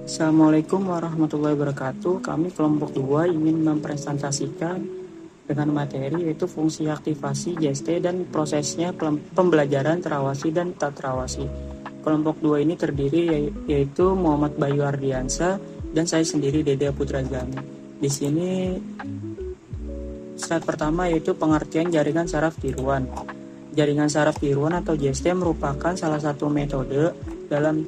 Assalamualaikum warahmatullahi wabarakatuh. Kami kelompok 2 ingin mempresentasikan dengan materi yaitu fungsi aktivasi JST dan prosesnya pembelajaran terawasi dan tak terawasi. Kelompok 2 ini terdiri yaitu Muhammad Bayu Ardiansa dan saya sendiri Dede Putra Zami. Di sini slide pertama yaitu pengertian jaringan saraf tiruan. Jaringan saraf tiruan atau JST merupakan salah satu metode dalam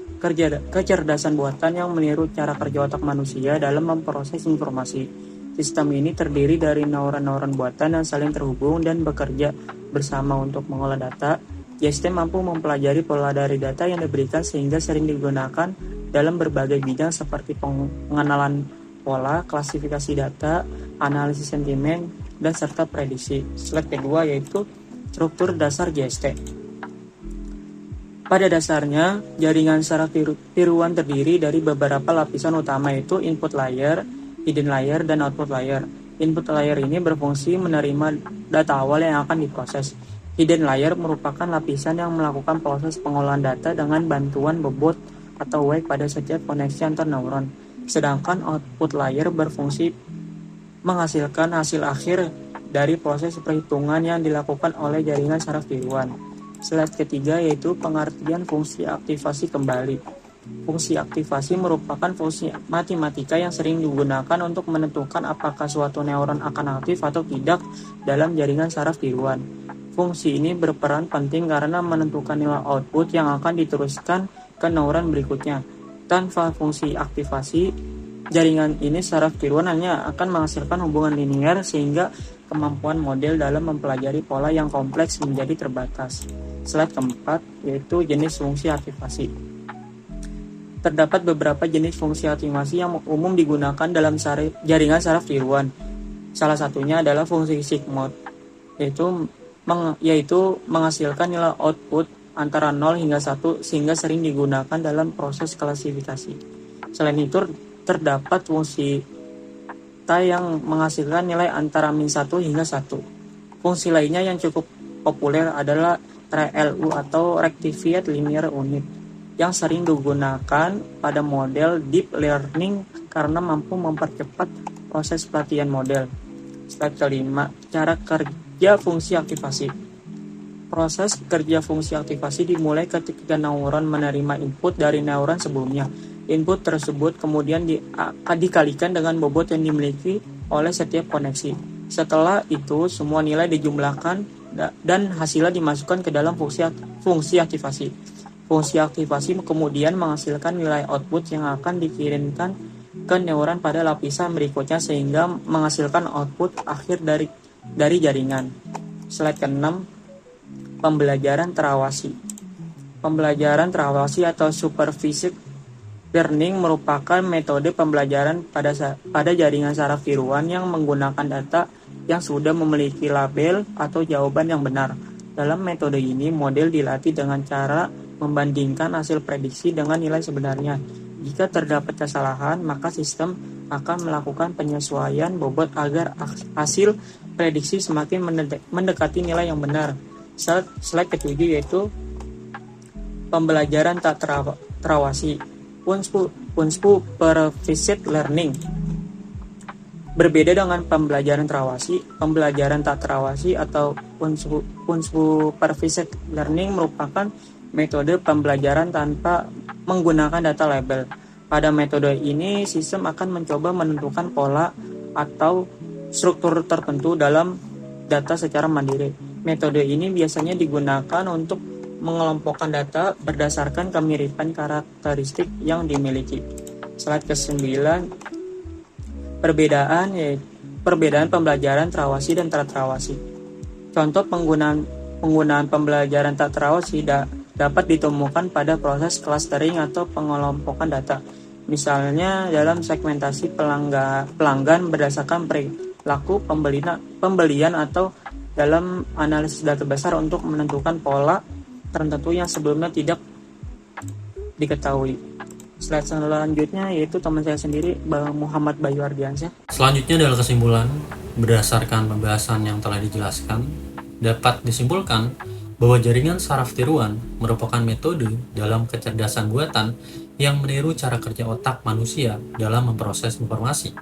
kecerdasan buatan yang meniru cara kerja otak manusia dalam memproses informasi. Sistem ini terdiri dari neuron-neuron buatan yang saling terhubung dan bekerja bersama untuk mengolah data. JST mampu mempelajari pola dari data yang diberikan sehingga sering digunakan dalam berbagai bidang seperti pengenalan pola, klasifikasi data, analisis sentimen, dan serta prediksi. Slide kedua yaitu struktur dasar JST. Pada dasarnya, jaringan saraf tiruan terdiri dari beberapa lapisan utama yaitu input layer, hidden layer, dan output layer. Input layer ini berfungsi menerima data awal yang akan diproses. Hidden layer merupakan lapisan yang melakukan proses pengolahan data dengan bantuan bobot atau wake pada setiap koneksi antar neuron. Sedangkan output layer berfungsi menghasilkan hasil akhir dari proses perhitungan yang dilakukan oleh jaringan saraf tiruan. Slide ketiga yaitu pengertian fungsi aktivasi kembali. Fungsi aktivasi merupakan fungsi matematika yang sering digunakan untuk menentukan apakah suatu neuron akan aktif atau tidak dalam jaringan saraf tiruan. Fungsi ini berperan penting karena menentukan nilai output yang akan diteruskan ke neuron berikutnya. Tanpa fungsi aktivasi, jaringan ini saraf tiruan hanya akan menghasilkan hubungan linear sehingga kemampuan model dalam mempelajari pola yang kompleks menjadi terbatas. Slide keempat yaitu jenis fungsi aktivasi. Terdapat beberapa jenis fungsi aktivasi yang umum digunakan dalam jaringan saraf tiruan. Salah satunya adalah fungsi sigmoid, yaitu menghasilkan nilai output antara 0 hingga 1 sehingga sering digunakan dalam proses klasifikasi. Selain itu, terdapat fungsi theta yang menghasilkan nilai antara -1 hingga 1. Fungsi lainnya yang cukup populer adalah RLU atau Rectified Linear Unit yang sering digunakan pada model deep learning karena mampu mempercepat proses pelatihan model. Slide kelima, cara kerja fungsi aktivasi. Proses kerja fungsi aktivasi dimulai ketika neuron menerima input dari neuron sebelumnya. Input tersebut kemudian dikalikan dengan bobot yang dimiliki oleh setiap koneksi. Setelah itu, semua nilai dijumlahkan dan hasilnya dimasukkan ke dalam fungsi aktivasi. Fungsi aktivasi kemudian menghasilkan nilai output yang akan dikirimkan ke neuron pada lapisan berikutnya sehingga menghasilkan output akhir dari jaringan. Slide ke-6, pembelajaran terawasi. Pembelajaran terawasi atau supervised learning merupakan metode pembelajaran pada jaringan saraf tiruan yang menggunakan data yang sudah memiliki label atau jawaban yang benar. Dalam metode ini, model dilatih dengan cara membandingkan hasil prediksi dengan nilai sebenarnya. Jika terdapat kesalahan, maka sistem akan melakukan penyesuaian bobot agar hasil prediksi semakin mendekati nilai yang benar. Slide ketujuh yaitu pembelajaran tak terawasi. Unsupervised learning. Berbeda dengan pembelajaran terawasi, pembelajaran tak terawasi atau unsupervised learning merupakan metode pembelajaran tanpa menggunakan data label. Pada metode ini, sistem akan mencoba menentukan pola atau struktur tertentu dalam data secara mandiri. Metode ini biasanya digunakan untuk mengelompokkan data berdasarkan kemiripan karakteristik yang dimiliki. Slide ke-9, perbedaan pembelajaran terawasi dan tak terawasi. Contoh penggunaan pembelajaran tak terawasi dapat ditemukan pada proses clustering atau pengelompokan data. Misalnya dalam segmentasi pelanggan berdasarkan perilaku pembelian atau dalam analisis data besar untuk menentukan pola tertentu yang sebelumnya tidak diketahui. Slide selanjutnya yaitu teman saya sendiri, Bang Muhammad Bayu Ardiansyah. Selanjutnya adalah kesimpulan. Berdasarkan pembahasan yang telah dijelaskan, dapat disimpulkan bahwa jaringan saraf tiruan merupakan metode dalam kecerdasan buatan yang meniru cara kerja otak manusia dalam memproses informasi.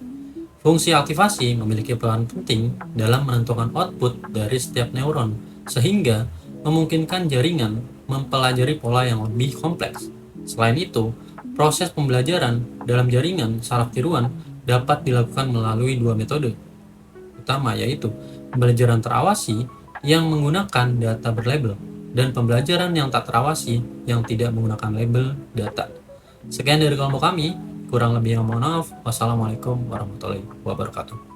Fungsi aktivasi memiliki peran penting dalam menentukan output dari setiap neuron, sehingga memungkinkan jaringan mempelajari pola yang lebih kompleks. Selain itu, proses pembelajaran dalam jaringan saraf tiruan dapat dilakukan melalui dua metode utama, yaitu pembelajaran terawasi yang menggunakan data berlabel dan pembelajaran yang tak terawasi yang tidak menggunakan label data. Sekian dari kelompok kami, kurang lebihnya mohon maaf. Wassalamualaikum warahmatullahi wabarakatuh.